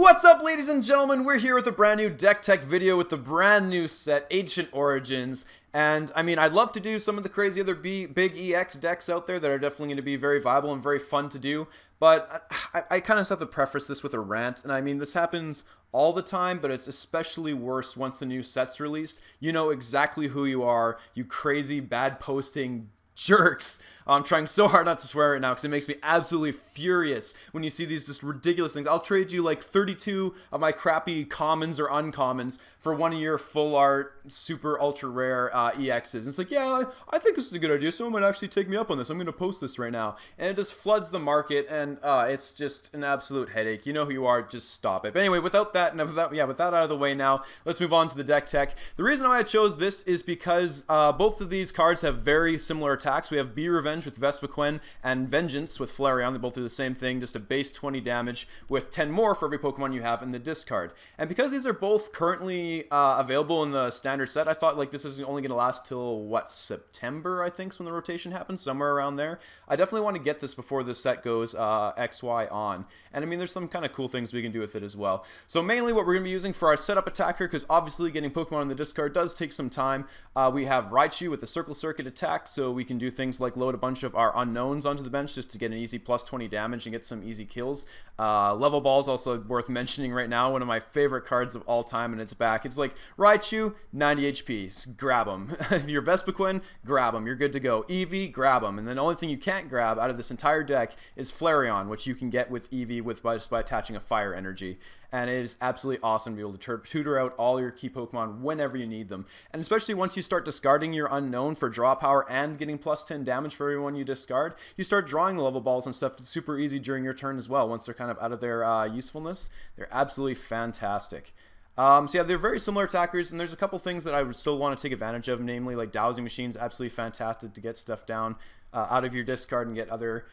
What's up, ladies and gentlemen? We're here with a brand new deck tech video with the brand new set, Ancient Origins. And I mean, I'd love to do some of the crazy other big EX decks out there that are definitely going to be very viable and very fun to do. But I kind of have to preface this with a rant. And I mean, this happens all the time, but it's especially worse once the new set's released. You know exactly who you are, you crazy bad posting jerks. I'm trying so hard not to swear right now because it makes me absolutely furious when you see these just ridiculous things. I'll trade you like 32 of my crappy commons or uncommons for one of your full art, super ultra rare EXs. And it's like, yeah, I think this is a good idea. Someone might actually take me up on this. I'm going to post this right now. And it just floods the market, and it's just an absolute headache. You know who you are, just stop it. But anyway, with that out of the way now, let's move on to the deck tech. The reason why I chose this is because both of these cards have very similar attacks. We have Be Revenge with Vespiquen and Vengeance with Flareon. They both do the same thing, just a base 20 damage with 10 more for every Pokemon you have in the discard. And because these are both currently available in the standard set, I thought like this is only going to last till, what, September, I think, is when the rotation happens, somewhere around there. I definitely want to get this before the set goes XY on. And I mean, there's some kind of cool things we can do with it as well. So mainly what we're going to be using for our setup attacker, because obviously getting Pokemon in the discard does take some time, we have Raichu with the Circle Circuit attack, so we can do things like load a bunch of our unknowns onto the bench just to get an easy plus 20 damage and get some easy kills. Level Ball's also worth mentioning right now, one of my favorite cards of all time, and it's back. It's like, Raichu, 90 HP, grab him. If you're Vespiquen, grab him, you're good to go. Eevee, grab him. And then the only thing you can't grab out of this entire deck is Flareon, which you can get with Eevee just by attaching a fire energy. And it is absolutely awesome to be able to tutor out all your key Pokemon whenever you need them. And especially once you start discarding your unknown for draw power and getting plus 10 damage for everyone you discard, you start drawing the level balls and stuff. It's super easy during your turn as well. Once they're kind of out of their usefulness, they're absolutely fantastic. So yeah, they're very similar attackers, and there's a couple things that I would still want to take advantage of, namely like Dowsing Machine's absolutely fantastic to get stuff down out of your discard and get other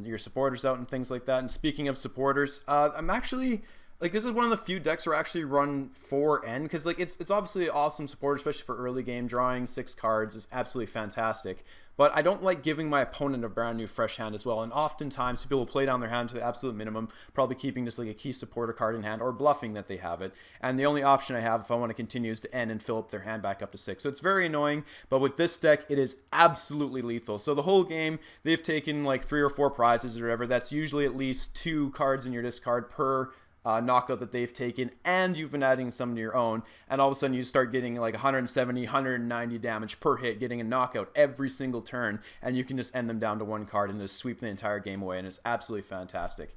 your supporters out and things like that. And speaking of supporters, I'm actually... like, this is one of the few decks where I actually run 4N, because like it's obviously an awesome support, especially for early game. Drawing 6 cards is absolutely fantastic, but I don't like giving my opponent a brand new fresh hand as well. And oftentimes people will play down their hand to the absolute minimum, probably keeping just like a key supporter card in hand or bluffing that they have it. And the only option I have if I want to continue is to end and fill up their hand back up to 6. So it's very annoying, but with this deck, it is absolutely lethal. So the whole game, they've taken like 3 or 4 prizes or whatever. That's usually at least 2 cards in your discard per knockout that they've taken, and you've been adding some to your own, and all of a sudden you start getting like 170, 190 damage per hit, getting a knockout every single turn, and you can just end them down to 1 card and just sweep the entire game away, and it's absolutely fantastic.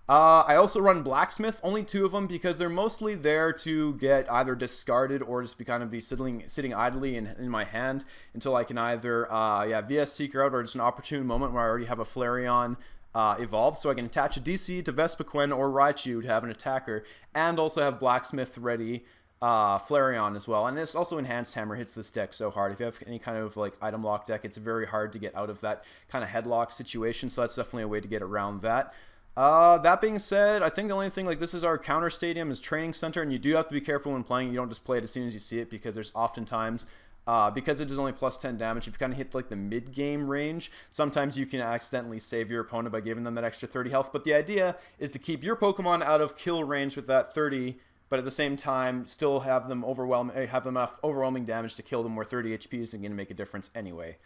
I also run Blacksmith, only 2 of them, because they're mostly there to get either discarded or just be sitting idly in my hand until I can either VS Seeker out, or just an opportune moment where I already have a Flareon evolved, so I can attach a DC to Vespiquen or Raichu to have an attacker, and also have Blacksmith ready, Flareon as well. And this also Enhanced Hammer hits this deck so hard. If you have any kind of like item lock deck, it's very hard to get out of that kind of headlock situation, so that's definitely a way to get around that. That being said, I think the only thing, like, this is our counter stadium, is Training Center, and you do have to be careful when playing. You don't just play it as soon as you see it, because there's oftentimes because it is only plus 10 damage, if you kind of hit like the mid-game range, sometimes you can accidentally save your opponent by giving them that extra 30 health. But the idea is to keep your Pokemon out of kill range with that 30, but at the same time still have them enough overwhelming damage to kill them, where 30 HP isn't going to make a difference anyway.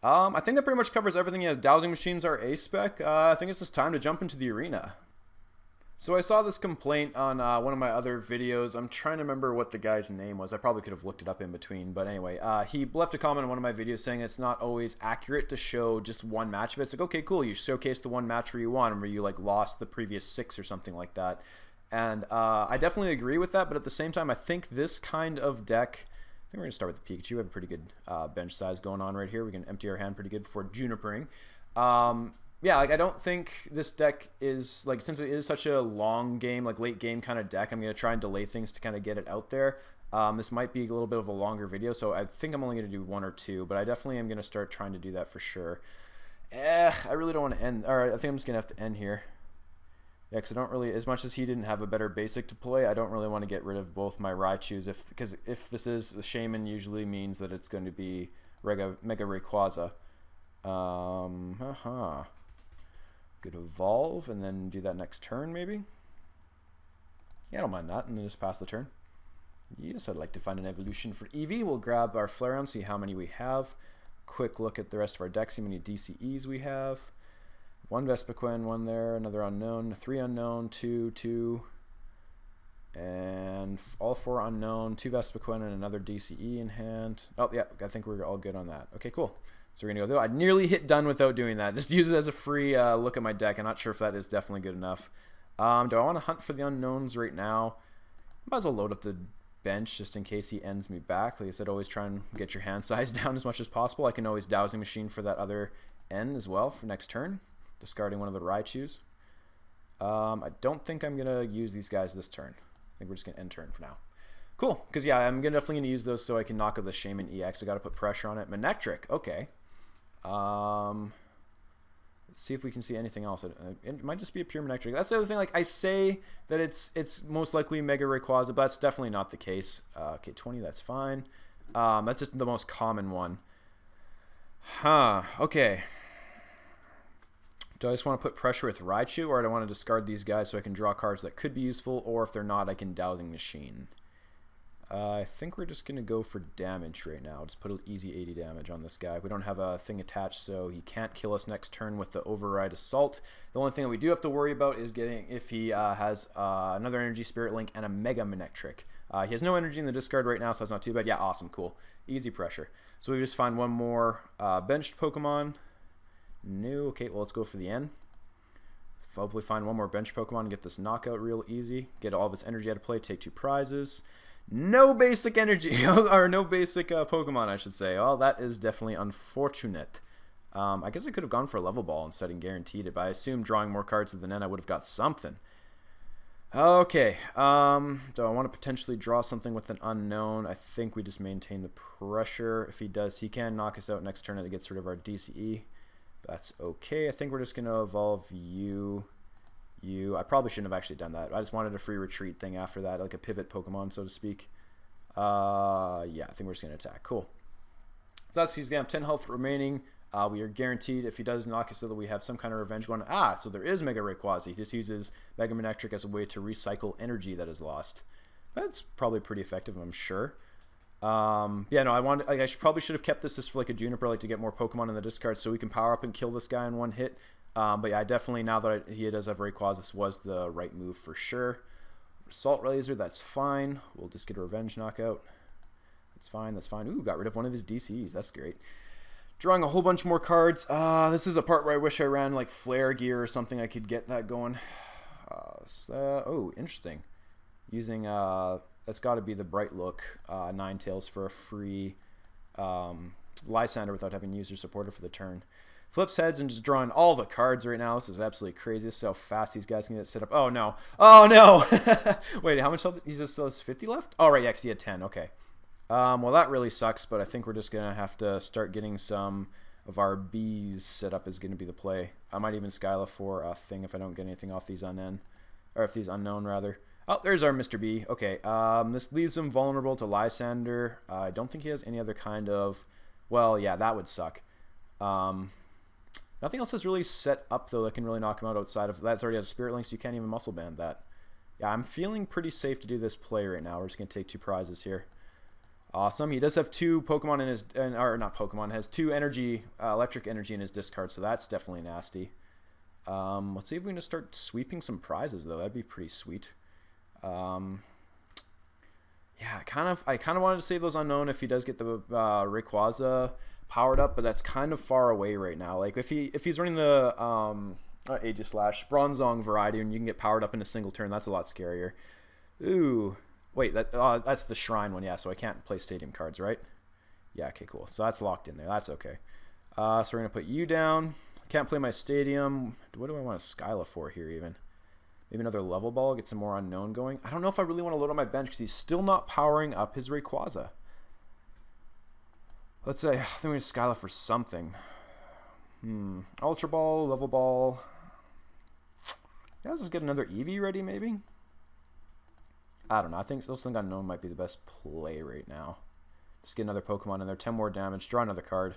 I think that pretty much covers everything. Yeah, Dowsing Machines are A-spec. I think it's just time to jump into the arena. So I saw this complaint on one of my other videos. I'm trying to remember what the guy's name was. I probably could have looked it up in between. But anyway, he left a comment on one of my videos saying it's not always accurate to show just one match of it. It's like, okay, cool. You showcased the one match where you won, where you like lost the previous 6 or something like that. And I definitely agree with that. But at the same time, I think this kind of deck... I think we're going to start with the Pikachu. We have a pretty good bench size going on right here. We can empty our hand pretty good before Junipering. Yeah, like, I don't think this deck is, like, since it is such a long game, like late game kind of deck, I'm going to try and delay things to kind of get it out there. This might be a little bit of a longer video, so I think I'm only going to do 1 or 2, but I definitely am going to start trying to do that for sure. I really don't want to end. All right, I think I'm just going to have to end here. Yeah, because I don't really, as much as he didn't have a better basic to play, I don't really want to get rid of both my Raichus, because if this is, the Shaman usually means that it's going to be Mega Rayquaza. Could evolve and then do that next turn maybe. Yeah, I don't mind that. And then just pass the turn. Yes, I'd like to find an evolution for Eevee. We'll grab our Flareon, see how many we have. Quick look at the rest of our deck, see how many DCEs we have. One Vespiquen, one there, another unknown, 3 unknown, 2, 2, and all 4 unknown, 2 Vespiquen, and another DCE in hand. Oh, yeah, I think we're all good on that. Okay, cool. So we're going to go through. I nearly hit done without doing that. Just use it as a free look at my deck. I'm not sure if that is definitely good enough. Do I want to hunt for the unknowns right now? Might as well load up the bench just in case he ends me back. Like I said, always try and get your hand size down as much as possible. I can always Dowsing Machine for that other end as well for next turn, discarding one of the Raichus. I don't think I'm going to use these guys this turn. I think we're just going to end turn for now. Cool, because yeah, I'm definitely going to use those so I can knock out the Shaman EX. I got to put pressure on it. Manectric, okay. Let's see if we can see anything else. It might just be a pure Manectric. That's the other thing. Like I say that it's most likely Mega Rayquaza, but that's definitely not the case. Okay, 20. That's fine. That's just the most common one. Huh. Okay. Do I just want to put pressure with Raichu, or do I want to discard these guys so I can draw cards that could be useful, or if they're not, I can Dowsing Machine? I think we're just going to go for damage right now. Just put an easy 80 damage on this guy. We don't have a thing attached, so he can't kill us next turn with the Override Assault. The only thing that we do have to worry about is getting if he has another Energy Spirit Link and a Mega Manectric. He has no energy in the discard right now, so that's not too bad. Yeah, awesome, cool. Easy pressure. So we just find one more benched Pokemon. No, okay, well, let's go for the N. Hopefully find one more bench Pokemon and get this knockout real easy. Get all of his energy out of play, take 2 prizes. No basic energy, or no basic Pokemon, I should say. Oh, that is definitely unfortunate. I guess I could have gone for a level ball instead and guaranteed it, but I assume drawing more cards than then I would have got something. Okay, do I want to potentially draw something with an unknown? I think we just maintain the pressure. If he does, he can knock us out next turn and it gets rid of our DCE. That's okay. I think we're just going to evolve you. I probably shouldn't have actually done that. I just wanted a free retreat thing after that, like a pivot Pokemon, so to speak. Yeah, I think we're just going to attack. Cool. So that's, he's going to have 10 health remaining. We are guaranteed if he does knock us so that we have some kind of revenge going. So there is Mega Rayquaza. He just uses Mega Manectric as a way to recycle energy that is lost. That's probably pretty effective, I'm sure. Yeah, no, I probably should have kept this just for like a Juniper, like to get more Pokemon in the discard so we can power up and kill this guy in one hit. But yeah, definitely now that he does have Rayquaza, this was the right move for sure. Assault Laser, that's fine. We'll just get a Revenge Knockout. That's fine, that's fine. Ooh, got rid of one of his DCs. That's great. Drawing a whole bunch more cards. This is the part where I wish I ran like Flare Gear or something. I could get that going. Oh, interesting. Using, that's got to be the Bright Look Ninetales for a free Lysander without having user supported for the turn. Flips heads and just drawing all the cards right now. This is absolutely crazy. This is how fast these guys can get set up. Oh, no. Oh, no. Wait, how much health? He just still has 50 left? Oh, right. Yeah, because he had 10. Okay. Well, that really sucks, but I think we're just going to have to start getting some of our Bs set up is going to be the play. I might even Skyla for a thing if I don't get anything off these unknown. Or if these unknown, rather. Oh, there's our Mr. B. Okay. This leaves him vulnerable to Lysander. I don't think he has any other kind of... Well, yeah, that would suck. Nothing else is really set up, though, that can really knock him out outside of... That's already has Spirit Link, so you can't even Muscle Band that. Yeah, I'm feeling pretty safe to do this play right now. We're just going to take 2 prizes here. Awesome. He does have 2 Pokemon in his... Or not Pokemon. Has 2 energy, electric energy in his discard, so that's definitely nasty. Let's see if we can just start sweeping some prizes, though. That'd be pretty sweet. Yeah, I kind of wanted to save those unknown if he does get the Rayquaza powered up, but that's kind of far away right now. Like if he's running the Aegislash Bronzong variety and you can get powered up in a single turn, that's a lot scarier. Ooh, wait, that's the Shrine one, yeah. So I can't play Stadium cards, right? Yeah, okay, cool. So that's locked in there. That's okay. So we're gonna put you down. Can't play my Stadium. What do I want a Skyla for here even? Maybe another level ball, get some more unknown going. I don't know if I really want to load on my bench because he's still not powering up his Rayquaza. Let's say, I think we're going to Skyla for something. Ultra Ball, level ball. Yeah, let's just get another Eevee ready, maybe? I don't know. I think still think unknown might be the best play right now. Just get another Pokemon in there, 10 more damage, draw another card.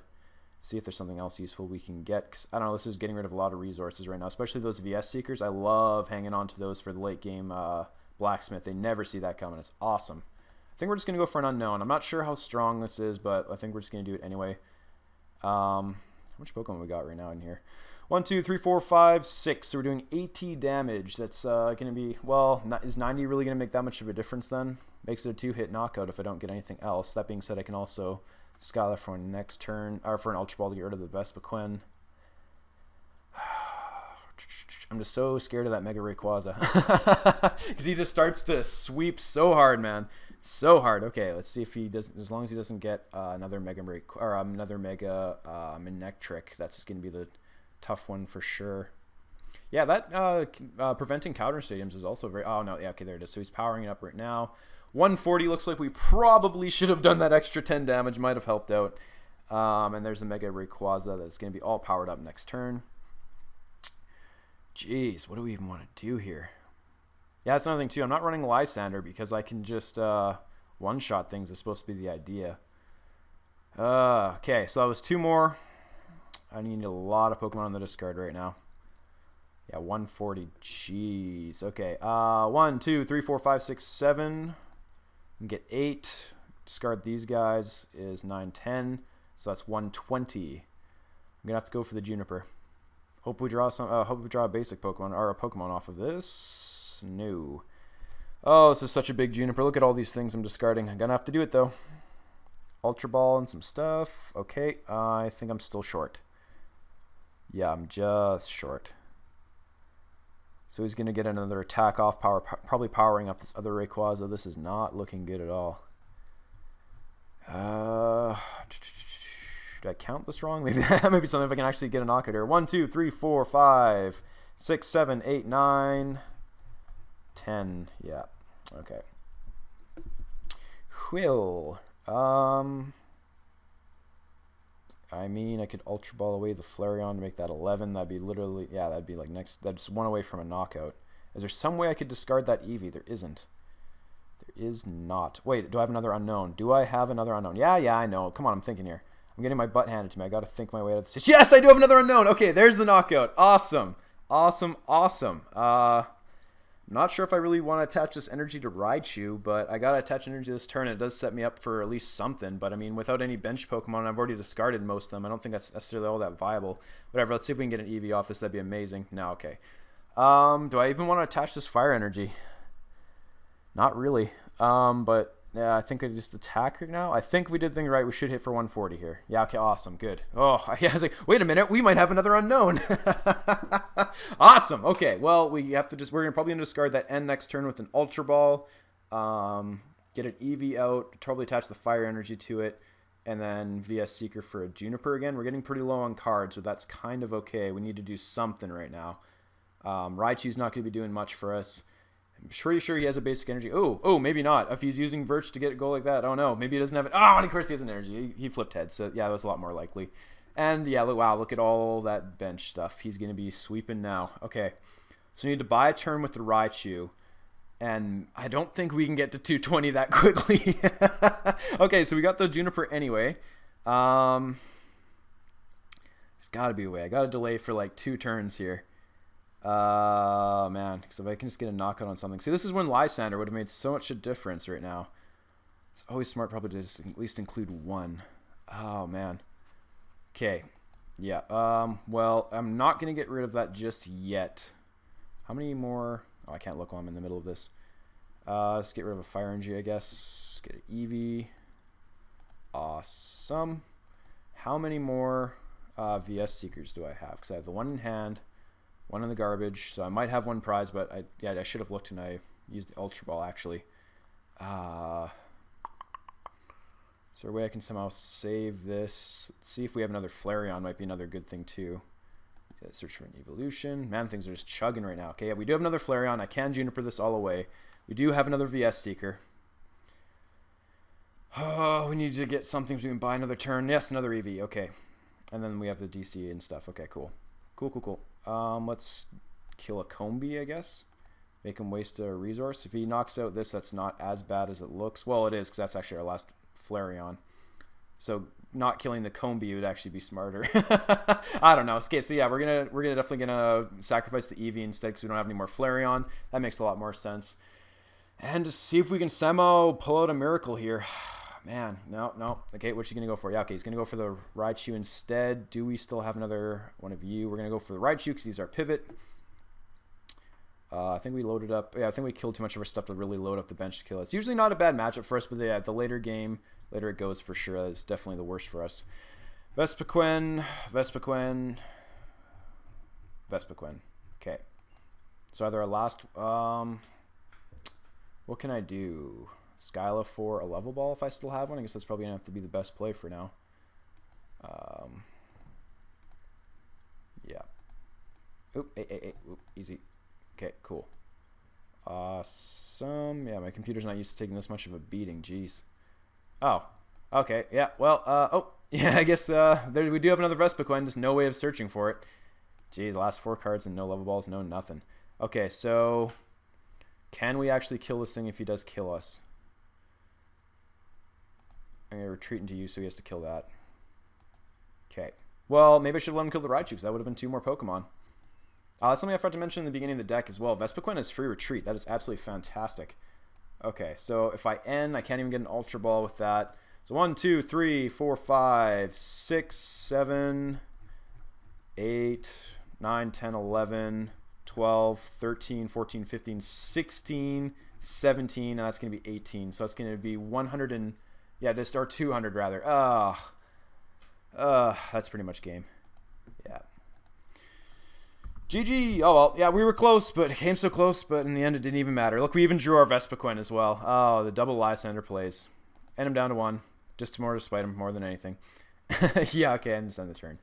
See if there's something else useful we can get. Cause, I don't know, this is getting rid of a lot of resources right now, especially those VS Seekers. I love hanging on to those for the late game Blacksmith. They never see that coming. It's awesome. I think we're just going to go for an unknown. I'm not sure how strong this is, but I think we're just going to do it anyway. How much Pokemon we got right now in here? 1, 2, 3, 4, 5, 6. So we're doing 80 damage. That's going to be, well, is 90 really going to make that much of a difference then? Makes it a 2-hit knockout if I don't get anything else. That being said, I can also Skylar for next turn, or for an Ultra Ball to get rid of the Vespiquen. I'm just so scared of that Mega Rayquaza. Because he just starts to sweep so hard, man. So hard. Okay, let's see if he doesn't, as long as he doesn't get another Mega Manectric, that's going to be the tough one for sure. Yeah, that preventing counter stadiums is also very, oh no, yeah, okay, there it is. So he's powering it up right now. 140 looks like we probably should have done that extra 10 damage, might have helped out. And there's a Mega Rayquaza that's going to be all powered up next turn. Jeez, what do we even want to do here? Yeah, that's another thing too. I'm not running Lysander because I can just one-shot things is supposed to be the idea. Okay, so that was 2 more. I need a lot of Pokemon on the discard right now. Yeah, 140. Jeez. Okay. 1, 2, 3, 4, 5, 6, 7. Get 8. Discard these guys is 9, 10. So that's 120. I'm gonna have to go for the Juniper. Hope we draw some. Hope we draw a basic Pokemon or a Pokemon off of this. No. Oh, this is such a big Juniper. Look at all these things I'm discarding. I'm gonna have to do it though. Ultra Ball and some stuff. Okay. I think I'm still short. Yeah, I'm just short. So he's gonna get another attack off power, probably powering up this other Rayquaza. This is not looking good at all. Did I count this wrong? Maybe that might be something if I can actually get a knockout here. 1, 2, 3, 4, 5, 6, 7, 8, 9, 10. Yeah. Okay. Well, I mean, I could Ultra Ball away the Flareon to make that 11. That'd be literally, yeah, that'd be like next. That's 1 away from a knockout. Is there some way I could discard that Eevee? There isn't. There is not. Wait, do I have another unknown? Do I have another unknown? Yeah, I know. Come on, I'm thinking here. I'm getting my butt handed to me. I got to think my way out of this. Yes, I do have another unknown. Okay, there's the knockout. Awesome. Awesome. Awesome. I'm not sure if I really want to attach this energy to Raichu, but I got to attach energy to this turn. It does set me up for at least something, but I mean, without any bench Pokemon, I've already discarded most of them. I don't think that's necessarily all that viable. Whatever, let's see if we can get an Eevee off this. That'd be amazing. No, okay. Do I even want to attach this fire energy? Not really. But yeah, I think I just attack her now. I think we did things right. We should hit for 140 here. Yeah, okay, awesome, good. Oh, yeah, I was like, wait a minute, we might have another unknown. Awesome. Okay, well, we have to just, we're probably gonna discard that end next turn with an Ultra Ball. Get an Eevee out, probably attach the fire energy to it, and then VS Seeker for a Juniper again. We're getting pretty low on cards, so that's kind of okay. We need to do something right now. Raichu's not going to be doing much for us. I'm pretty sure he has a basic energy. Oh, maybe not. If he's using Virch to get a goal like that, I don't know. Maybe he doesn't have it. Oh, and of course he has an energy. He flipped heads, so yeah, that was a lot more likely. And yeah, wow, look at all that bench stuff. He's going to be sweeping now. Okay, so we need to buy a turn with the Raichu, and I don't think we can get to 220 that quickly. Okay, so we got the Juniper anyway. There's got to be a way. I got to delay for like 2 turns here. Man, because if I can just get a knockout on something. See, this is when Lysander would have made so much a difference right now. It's always smart probably to just at least include 1. Oh, man. Okay. Yeah. Well, I'm not going to get rid of that just yet. How many more? Oh, I can't look while I'm in the middle of this. Let's get rid of a Fire Energy, I guess. Get an Eevee. Awesome. How many more VS Seekers do I have? Because I have the 1 in hand. 1 in the garbage, so I might have 1 prize, but I should have looked and I used the Ultra Ball actually. Is there a way I can somehow save this? Let's see if we have another Flareon. Might be another good thing too. Yeah, search for an evolution. Man, things are just chugging right now. Okay, yeah, we do have another Flareon. I can Juniper this all away. We do have another VS Seeker. Oh, we need to get something so we can buy another turn. Yes, another Eevee. Okay, and then we have the DC and stuff. Okay, cool. Cool. Let's kill a Combi, I guess. Make him waste a resource. If he knocks out this, that's not as bad as it looks. Well, it is, because that's actually our last Flareon. So not killing the Combi would actually be smarter. I don't know. Okay, so yeah, we're definitely gonna sacrifice the Eevee instead because we don't have any more Flareon. That makes a lot more sense. And to see if we can somehow pull out a miracle here. Man, no. Okay, what's he going to go for? Yeah, okay, he's going to go for the Raichu instead. Do we still have another one of you? We're going to go for the Raichu because he's our pivot. I think we loaded up. Yeah, I think we killed too much of our stuff to really load up the bench to kill it. It's usually not a bad matchup for us, but yeah, the later it goes for sure. It's definitely the worst for us. Vespiquen. Okay. So either our last... what can I do? Skyla for a level ball if I still have one. I guess that's probably going to have to be the best play for now. Yeah. Oop, hey. Oop, easy. Okay, cool. Awesome. Yeah, my computer's not used to taking this much of a beating. Jeez. Oh. Okay, yeah, well, oh. Yeah, I guess we do have another Vespiquen. Just no way of searching for it. Geez, last 4 cards and no level balls, no nothing. Okay, so... Can we actually kill this thing if he does kill us? I'm going to retreat into you, so he has to kill that. Okay. Well, maybe I should let him kill the Raichu, because that would have been 2 more Pokemon. Something I forgot to mention in the beginning of the deck as well. Vespiquen is free retreat. That is absolutely fantastic. Okay, so if I end, I can't even get an Ultra Ball with that. So 1, 2, 3, 4, 5, 6, 7, 8, 9, 10, 11... 12, 13, 14, 15, 16, 17, and that's going to be 18. So that's going to be 100 and... Yeah, just or 200 rather. That's pretty much game. Yeah. GG. Oh, well. Yeah, we were close, but it came so close, but in the end it didn't even matter. Look, we even drew our Vespiquen as well. Oh, the double Lysander plays. End him down to 1. Just to spite him more than anything. Yeah, okay, I understand the turn.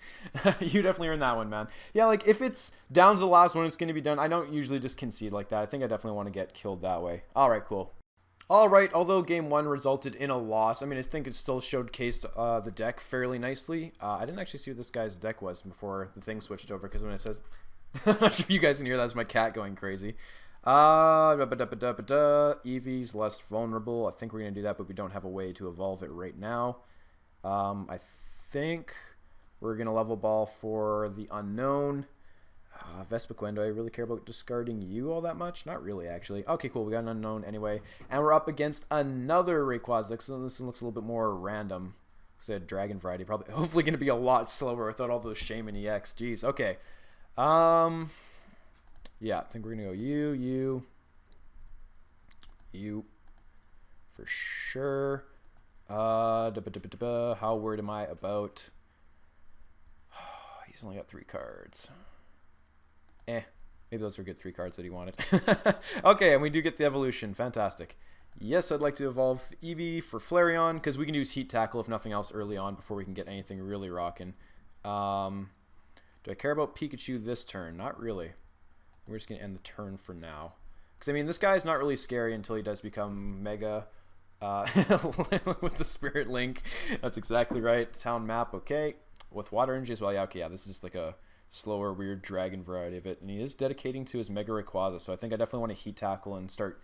You definitely earned that one, man. Yeah, like, if it's down to the last one, it's going to be done. I don't usually just concede like that. I think I definitely want to get killed that way. All right, cool. All right, although Game 1 resulted in a loss, I mean, I think it still showcased the deck fairly nicely. I didn't actually see what this guy's deck was before the thing switched over, because when it says... I'm not sure if you guys can hear that. That's my cat going crazy. Eevee's less vulnerable. I think we're going to do that, but we don't have a way to evolve it right now. I think we're going to level ball for the unknown. Vespiquen, do I really care about discarding you all that much? Not really, actually. Okay, cool. We got an unknown anyway. And we're up against another Rayquaza. So this one looks a little bit more random. Because I had Dragon Variety. Probably, hopefully going to be a lot slower without all those Shaman EX. Jeez, okay. Yeah, I think we're going to go you. For sure. How worried am I about... He's only got 3 cards. Maybe those were good 3 cards that he wanted. Okay, and we do get the evolution. Fantastic. Yes, I'd like to evolve Eevee for Flareon, because we can use Heat Tackle, if nothing else, early on before we can get anything really rocking. Do I care about Pikachu this turn? Not really. We're just going to end the turn for now. Because, I mean, this guy's not really scary until he does become Mega... with the Spirit Link. That's exactly right. Town map, okay. With Water Energy as well. Yeah, okay, yeah, this is just like a slower, weird dragon variety of it. And he is dedicating to his Mega Rayquaza, so I think I definitely want to Heat Tackle and start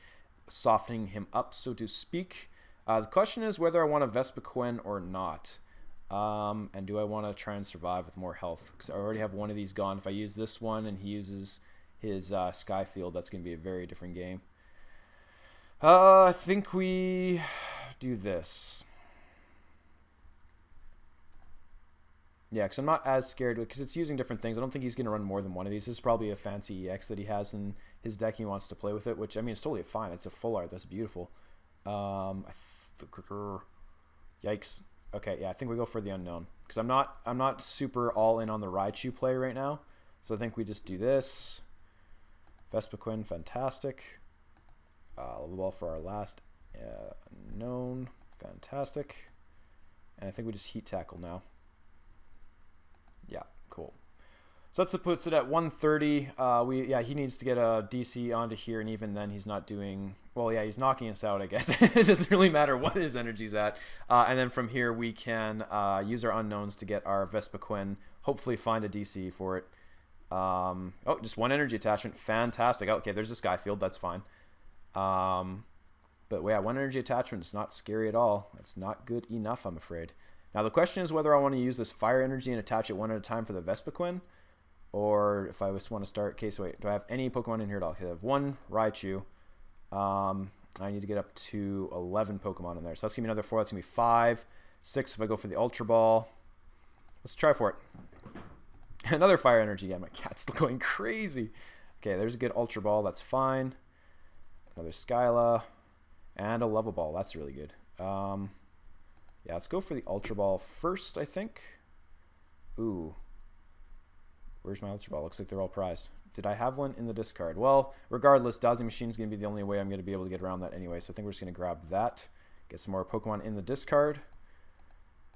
softening him up, so to speak. The question is whether I want a Vespiquen or not. And do I want to try and survive with more health? Because I already have one of these gone. If I use this one and he uses his Sky Field, that's going to be a very different game. I think we do this. Yeah, because I'm not as scared, because it's using different things. I don't think he's going to run more than one of these. This is probably a fancy EX that he has in his deck. He wants to play with it, which, I mean, it's totally fine. It's a full art. That's beautiful. Yikes. Okay, yeah, I think we go for the unknown. Because I'm not super all in on the Raichu play right now. So I think we just do this. Vespiquen, fantastic. Level ball for our last unknown. Fantastic. And I think we just Heat Tackle now. Yeah, cool. So that puts it at 130. Yeah, he needs to get a DC onto here, and even then he's not doing... Well, yeah, he's knocking us out, I guess. It doesn't really matter what his energy's at. And then from here we can use our unknowns to get our Vespiquen, hopefully find a DC for it. Oh, just 1 energy attachment. Fantastic. Okay, there's a Sky Field. That's fine. But yeah, 1 energy attachment is not scary at all. It's not good enough, I'm afraid. Now the question is whether I want to use this fire energy and attach it one at a time for the Vespiquen, or if I just want to start... Okay, so wait, do I have any Pokemon in here at all? Okay, I have 1 Raichu. I need to get up to 11 Pokemon in there. So that's going to be another 4. That's going to be 5. 6 if I go for the Ultra Ball. Let's try for it. Another Fire Energy. Yeah, my cat's still going crazy. Okay, there's a good Ultra Ball. That's fine. Another Skyla. And a Level Ball. That's really good. Yeah, let's go for the Ultra Ball first, I think. Ooh. Where's my Ultra Ball? Looks like they're all prized. Did I have one in the discard? Well, regardless, Dazzling Machine is going to be the only way I'm going to be able to get around that anyway. So I think we're just going to grab that. Get some more Pokemon in the discard.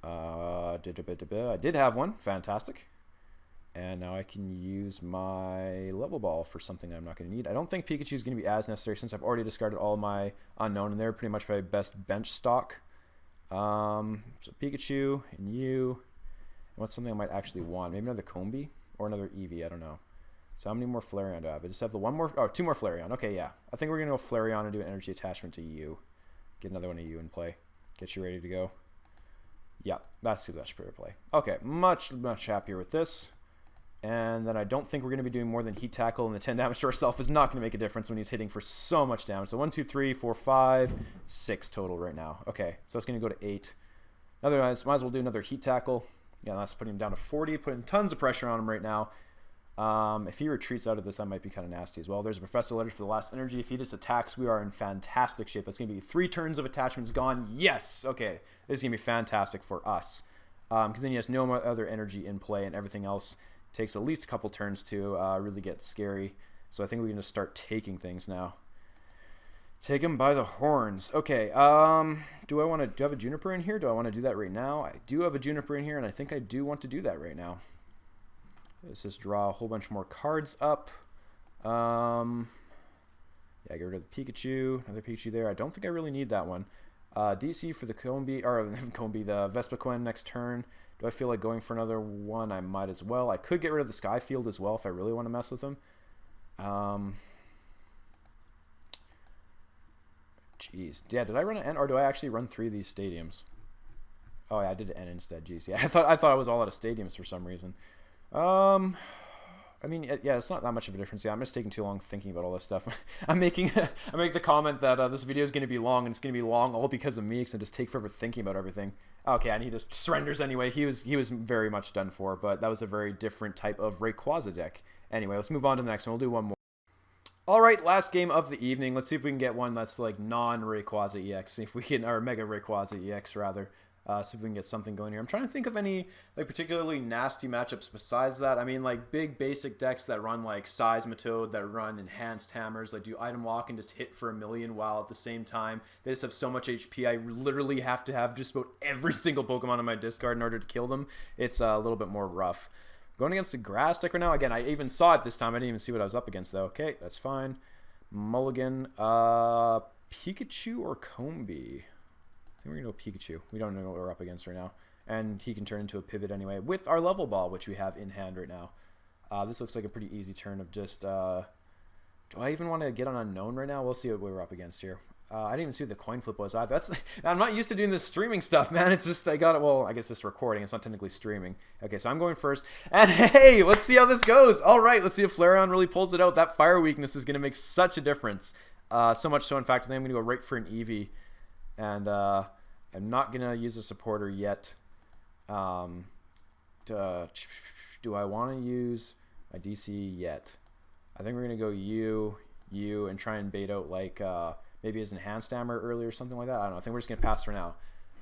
I did have one. Fantastic. And now I can use my Level Ball for something I'm not going to need. I don't think Pikachu is going to be as necessary since I've already discarded all my Unknown, and they're pretty much my best bench stock. So Pikachu and you. And what's something I might actually want? Maybe another Combee or another Eevee. I don't know. So how many more Flareon do I have? I just have the one more. Oh, 2 more Flareon. Okay, yeah. I think we're going to go Flareon and do an energy attachment to you. Get another one of you in play. Get you ready to go. Yeah, that's the best play. Okay, much happier with this. And then I don't think we're going to be doing more than Heat Tackle, and the 10 damage to ourselves is not going to make a difference when he's hitting for so much damage. So 1, 2, 3, 4, 5, 6 total right now. Okay, so it's going to go to 8. Otherwise, might as well do another Heat Tackle. Yeah, that's putting him down to 40, putting tons of pressure on him right now. If he retreats out of this, that might be kind of nasty as well. There's a Professor Letter for the last energy. If he just attacks, we are in fantastic shape. That's going to be 3 turns of attachments gone. Yes! Okay, this is going to be fantastic for us. Because then he has no other energy in play, and everything else takes at least a couple turns to really get scary. So I think we're going to start taking things now. Take him by the horns. Okay, do I have a Juniper in here? Do I want to do that right now? I do have a Juniper in here, and I think I do want to do that right now. Let's just draw a whole bunch more cards up. Yeah, get rid of the Pikachu. Another Pikachu there. I don't think I really need that one. DC for the Combee, or the Vespiquen next turn. Do I feel like going for another one? I might as well. I could get rid of the Skyfield as well if I really want to mess with him. Jeez. Yeah, did I run an N, or do I actually run 3 of these stadiums? Oh yeah, I did an N instead. Jeez. Yeah, I thought I was all out of stadiums for some reason. I mean, yeah, it's not that much of a difference. Yeah, I'm just taking too long thinking about all this stuff. I make the comment that this video is going to be long, and it's going to be long all because of me, because I just take forever thinking about everything. Okay, and he just surrenders anyway. He was very much done for, but that was a very different type of Rayquaza deck. Anyway, let's move on to the next one. We'll do one more. All right, last game of the evening. Let's see if we can get one that's like non-Rayquaza EX. See if we can, or Mega Rayquaza EX rather. See if we can get something going here. I'm trying to think of any like particularly nasty matchups besides that. I mean, like big basic decks that run like Seismitoad, that run enhanced hammers, like do item lock and just hit for 1,000,000 while at the same time they just have so much HP. I literally have to have just about every single Pokemon in my discard in order to kill them. It's a little bit more rough. Going against the grass deck right now. Again, I even saw it this time. I didn't even see what I was up against though. Okay, that's fine. Mulligan, Pikachu or Combee? We're going to go Pikachu. We don't know what we're up against right now. And he can turn into a pivot anyway with our Level Ball, which we have in hand right now. This looks like a pretty easy turn of just... do I even want to get on Unknown right now? We'll see what we're up against here. I didn't even see what the coin flip was either. I'm not used to doing this streaming stuff, man. It's just, I got it. Well, I guess it's recording. It's not technically streaming. Okay, so I'm going first. And hey, let's see how this goes. All right, let's see if Flareon really pulls it out. That fire weakness is going to make such a difference. So much so, in fact, I think I'm going to go right for an Eevee. And I'm not going to use a supporter yet. Do I want to use my DC yet? I think we're going to go you, and try and bait out like maybe his Enhanced Hammer early or something like that. I don't know. I think we're just going to pass for now.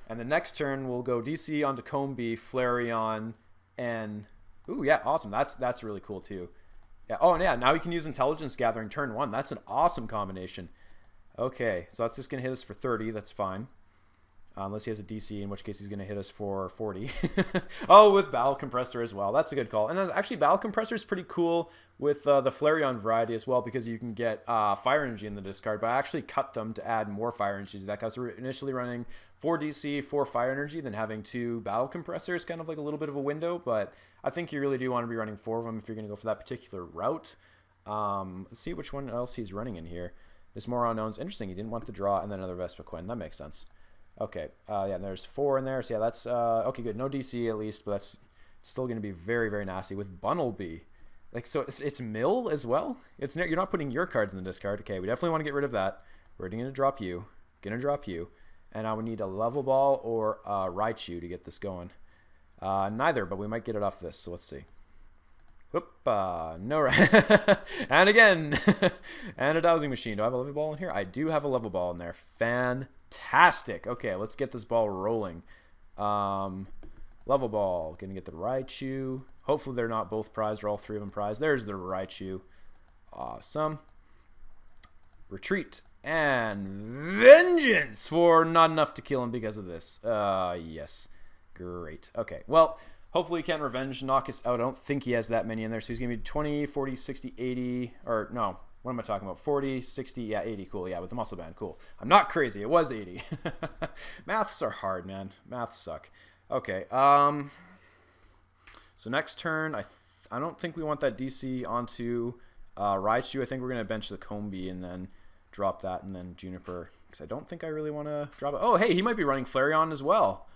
And the next turn, we'll go DC onto Combee, Flareon, and... Ooh, yeah, awesome. That's really cool, too. Yeah. Oh, and yeah, now we can use Intelligence Gathering turn 1. That's an awesome combination. Okay, so that's just going to hit us for 30. That's fine. Unless he has a DC, in which case he's going to hit us for 40. Oh, with Battle Compressor as well. That's a good call. And actually, Battle Compressor is pretty cool with the Flareon variety as well, because you can get Fire Energy in the discard. But I actually cut them to add more Fire Energy to that, because we're initially running 4 DC, 4 Fire Energy, then having 2 Battle Compressors, kind of like a little bit of a window. But I think you really do want to be running 4 of them if you're going to go for that particular route. Let's see which one else he's running in here. There's more unknowns. Interesting. He didn't want the draw, and then another Vespiquen. That makes sense. Okay, yeah, and there's 4 in there, so yeah, that's, okay, good, no DC at least, but that's still going to be very, very nasty with Bunnelby. Like, so it's mill as well? You're not putting your cards in the discard. Okay, we definitely want to get rid of that. We're going to drop you. Going to drop you. And now we need a level ball or a Raichu to get this going. Neither, but we might get it off this. So let's see. Whoop, no. And again. And a dowsing machine. Do I have a level ball in here? I do have a level ball in there. Fantastic. Okay, let's get this ball rolling. Level ball. Gonna get the Raichu. Hopefully they're not both prized or all three of them prized. There's the Raichu. Awesome. Retreat. And Vengeance for not enough to kill him because of this. Yes. Great. Okay. Well, hopefully he can revenge knock us out. I don't think he has that many in there. So he's going to be 20, 40, 60, 80. Or no. What am I talking about? 40, 60, yeah, 80. Cool. Yeah, with the muscle band. Cool. I'm not crazy. It was 80. Maths are hard, man. Maths suck. Okay. So next turn, I don't think we want that DC onto Raichu. I think we're going to bench the Combi and then drop that and then Juniper. Because I don't think I really want to drop it. Oh, hey, he might be running Flareon as well.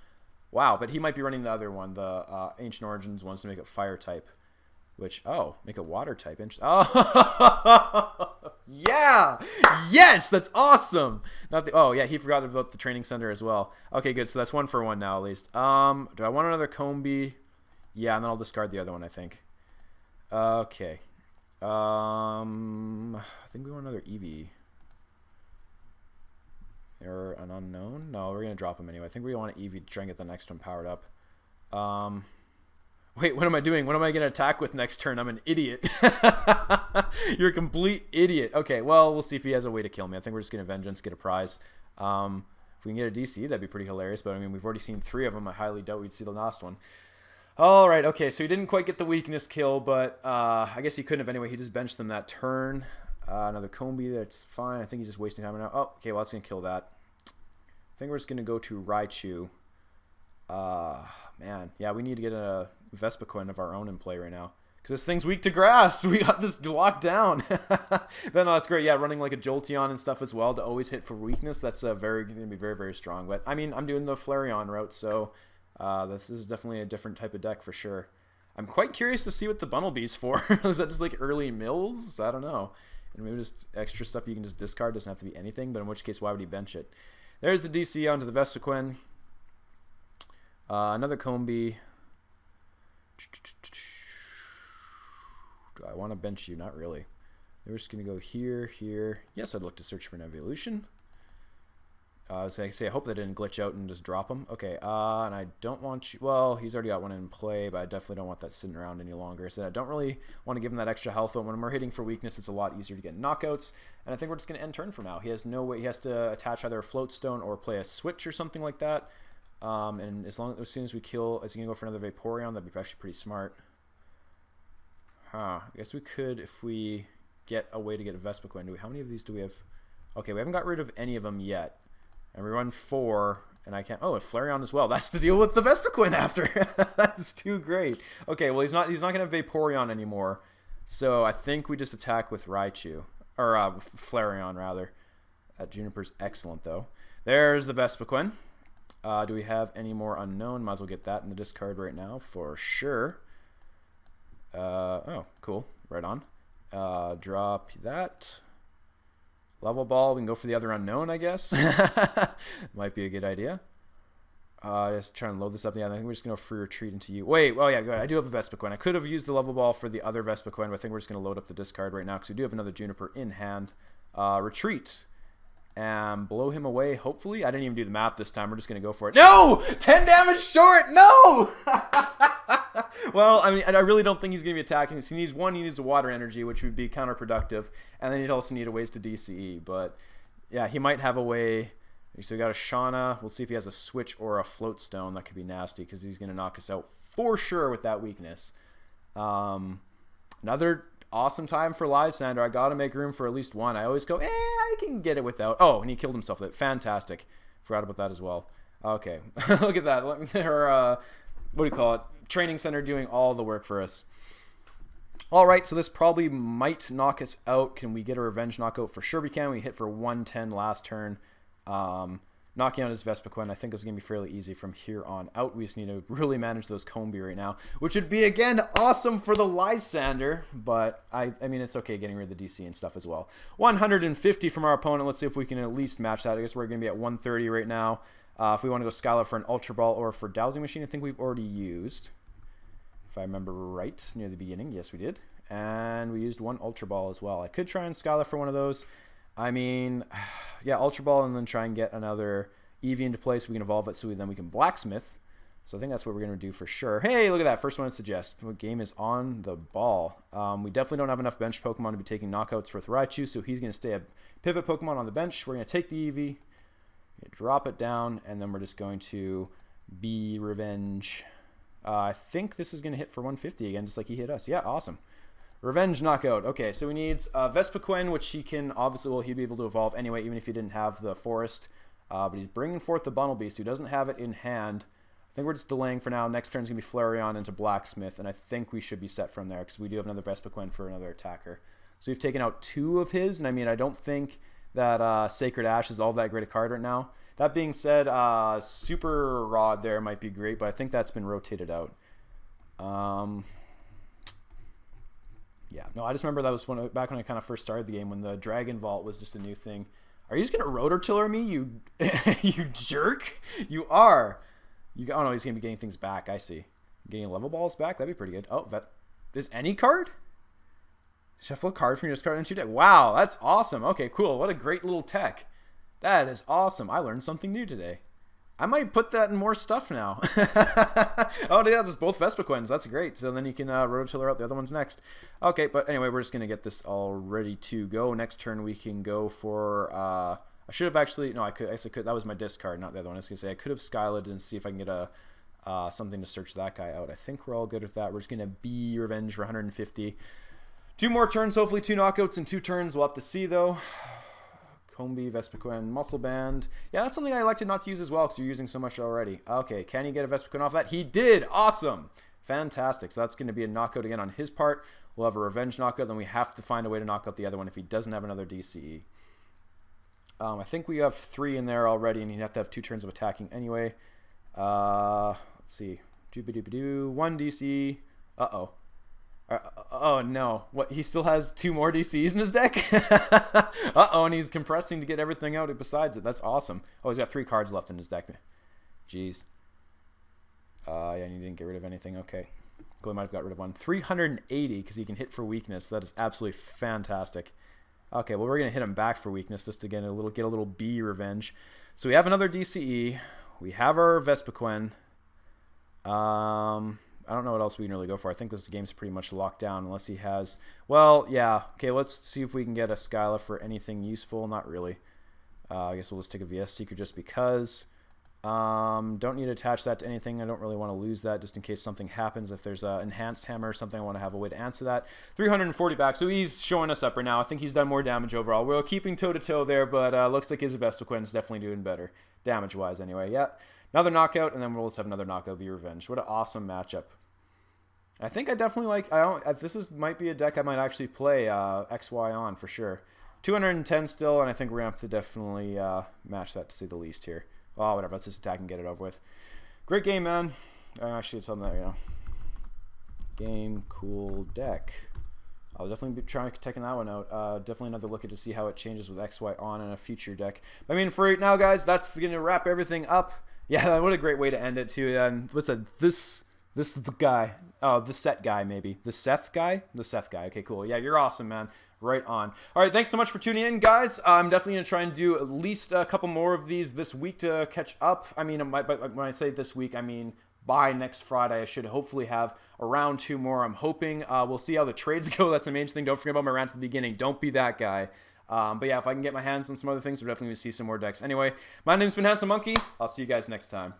Wow, but he might be running the other one, the Ancient Origins ones to make it fire type. Which, oh, make it water type. Oh, yeah! Yes, that's awesome! Not the, oh, yeah, he forgot about the training center as well. Okay, good, so that's 1 for 1 now at least. Do I want another Combi? Yeah, and then I'll discard the other one, I think. Okay. I think we want another Eevee. Or an unknown? No, we're going to drop him anyway. I think we want an Eevee to try and get the next one powered up. Wait, what am I doing? What am I going to attack with next turn? I'm an idiot. You're a complete idiot. Okay, well, we'll see if he has a way to kill me. I think we're just going to Vengeance, get a prize. If we can get a DC, that'd be pretty hilarious. But, I mean, we've already seen 3 of them. I highly doubt we'd see the last one. All right, okay, so he didn't quite get the weakness kill, but I guess he couldn't have anyway. He just benched them that turn. Another Combi, that's fine. I think he's just wasting time now. Oh, okay, well, that's going to kill that. I think we're just going to go to Raichu. Man, yeah, we need to get a Vespiquen of our own in play right now. Because this thing's weak to grass. We got this locked down. Then, no, that's great. Yeah, running like a Jolteon and stuff as well to always hit for weakness. That's going to be very, very strong. But, I mean, I'm doing the Flareon route, so this is definitely a different type of deck for sure. I'm quite curious to see what the Bunnelbee's for. Is that just like early mills? I don't know. And maybe just extra stuff you can just discard. Doesn't have to be anything, but in which case, why would he bench it? There's the DC onto the Vespiquen. Another Combi. Do I want to bench you? Not really. We're just going to go here, here. Yes, I'd look to search for an evolution. I was going to say, I hope that didn't glitch out and just drop him. Okay, and I don't want you... Well, he's already got one in play, but I definitely don't want that sitting around any longer. So I don't really want to give him that extra health, but when we're hitting for weakness, it's a lot easier to get knockouts. And I think we're just going to end turn from now. He has no way... He has to attach either a Float Stone or play a Switch or something like that. And as soon as we kill... Is he going to go for another Vaporeon? That'd be actually pretty smart. Huh. I guess we could if we get a way to get a Vespiquen. How many of these do we have? Okay, we haven't got rid of any of them yet. And we run 4, and I can't... Oh, a Flareon as well. That's to deal with the Vespiquen after. That's too great. Okay, well, he's not going to have Vaporeon anymore. So I think we just attack with Raichu. Or Flareon, rather. Juniper's excellent, though. There's the Vespiquen. Do we have any more unknown? Might as well get that in the discard right now for sure. Oh, cool. Right on. Drop that. Level ball, we can go for the other unknown, I guess. Might be a good idea. Just trying to load this up. Yeah, I think we're just going to free retreat into you. Wait, oh yeah, good. I do have a Vespiquen. I could have used the level ball for the other Vespiquen, but I think we're just going to load up the discard right now because we do have another Juniper in hand. Retreat. And blow him away, hopefully. I didn't even do the math this time. We're just going to go for it. No! 10 damage short! No! Well, I mean, I really don't think he's going to be attacking. He needs one, he needs a water energy, which would be counterproductive. And then he'd also need a ways to DCE. But, yeah, he might have a way. So we got a Shauna. We'll see if he has a Switch or a Float Stone. That could be nasty because he's going to knock us out for sure with that weakness. Another awesome time for Lysander. I got to make room for at least one. I always go, I can get it without. Oh, and he killed himself. Fantastic. Forgot about that as well. Okay. Look at that. What do you call it? Training center doing all the work for us. All right, so this probably might knock us out. Can we get a revenge knockout? For sure we can. We hit for 110 last turn. knocking out his Vespiquen, I think is going to be fairly easy from here on out. We just need to really manage those Combi right now, which would be, again, awesome for the Lysander, but I mean, it's okay getting rid of the DC and stuff as well. 150 from our opponent. Let's see if we can at least match that. I guess we're going to be at 130 right now. If we want to go Skyla for an Ultra Ball or for Dowsing Machine, I think we've already used, if I remember right, near the beginning. Yes, we did. And we used one Ultra Ball as well. I could try and Skyla for one of those. I mean, yeah, Ultra Ball and then try and get another Eevee into place. We can evolve it so then we can Blacksmith. So I think that's what we're going to do for sure. Hey, look at that. First one to suggest. The game is on the ball. We definitely don't have enough bench Pokemon to be taking knockouts for Raichu, so he's going to stay a pivot Pokemon on the bench. We're going to take the Eevee, drop it down, and then we're just going to be Revenge. I think this is going to hit for 150 again, just like he hit us. Yeah, awesome. Revenge knockout. Okay, so he needs Vespiquen, which he can obviously, well, he'd be able to evolve anyway, even if he didn't have the Forest. But he's bringing forth the Bunnelby, so he doesn't have it in hand. I think we're just delaying for now. Next turn's going to be Flareon into Blacksmith, and I think we should be set from there because we do have another Vespiquen for another attacker. So we've taken out 2 of his, and I mean, I don't think that Sacred Ash is all that great a card right now. That being said, Super Rod there might be great, but I think that's been rotated out. Yeah, no, I just remember that was back when I kind of first started the game when the Dragon Vault was just a new thing. Are you just going to Rototiller me, you you jerk? You are. Oh, no, he's going to be getting things back. I see. Getting level balls back? That'd be pretty good. Oh, is any card? Shuffle a card from your discard into your deck. Wow, that's awesome. Okay, cool. What a great little tech. That is awesome. I learned something new today. I might put that in more stuff now. Oh, yeah, just both Vespiquens. That's great. So then you can Rototiller out the other ones next. Okay, but anyway, we're just going to get this all ready to go. Next turn, we can go for... I should have actually... No, I could. That was my discard, not the other one. I was going to say I could have Skyled and see if I can get something to search that guy out. I think we're all good with that. We're just going to be Revenge for 150. 2 more turns, hopefully 2 knockouts in 2 turns. We'll have to see, though. Combi, Vespiquen, Muscle Band. Yeah, that's something I elected not to use as well because you're using so much already. Okay, can you get a Vespiquen off that? He did! Awesome! Fantastic. So that's going to be a knockout again on his part. We'll have a Revenge knockout. Then we have to find a way to knock out the other one if he doesn't have another DCE. I think we have 3 in there already, and you have to have 2 turns of attacking anyway. Let's see. 1 DCE. Uh-oh. Oh no, what, he still has 2 more DCs in his deck? Uh-oh, and he's compressing to get everything out besides it. That's awesome. Oh, he's got 3 cards left in his deck. Jeez. Yeah, and he didn't get rid of anything. Okay. Cool, he might have got rid of 1. 380 because he can hit for weakness. That is absolutely fantastic. Okay, well, we're going to hit him back for weakness just to get a little B Revenge. So we have another DCE. We have our Vespiquen. I don't know what else we can really go for. I think this game's pretty much locked down unless he has... Well, yeah. Okay, let's see if we can get a Skyla for anything useful. Not really. I guess we'll just take a VS Seeker just because. Don't need to attach that to anything. I don't really want to lose that just in case something happens. If there's an Enhanced Hammer or something, I want to have a way to answer that. 340 back, so he's showing us up right now. I think he's done more damage overall. We're keeping toe-to-toe there, but looks like his Vespiquen's definitely doing better. Damage-wise, anyway. Yeah. Another knockout, and then we'll just have another knockout, be Revenge. What an awesome matchup. I think I definitely like... This might be a deck I might actually play XY on for sure. 210 still, and I think we're going to have to definitely match that to say the least here. Oh, whatever. Let's just attack and get it over with. Great game, man. I should tell them that, you know. Game, cool deck. I'll definitely be trying taking that one out. Definitely another look at to see how it changes with XY on in a future deck. But, I mean, for right now, guys, that's going to wrap everything up. Yeah, what a great way to end it, too. And what's that? This is the guy. Oh, the Set guy, maybe. The Seth guy? The Seth guy. Okay, cool. Yeah, you're awesome, man. Right on. All right, thanks so much for tuning in, guys. I'm definitely going to try and do at least a couple more of these this week to catch up. I mean, but when I say this week, I mean by next Friday. I should hopefully have around 2 more, I'm hoping. We'll see how the trades go. That's the main thing. Don't forget about my rant at the beginning. Don't be that guy. But yeah, if I can get my hands on some other things, we're definitely going to see some more decks. Anyway, my name's been Handsome Monkey. I'll see you guys next time.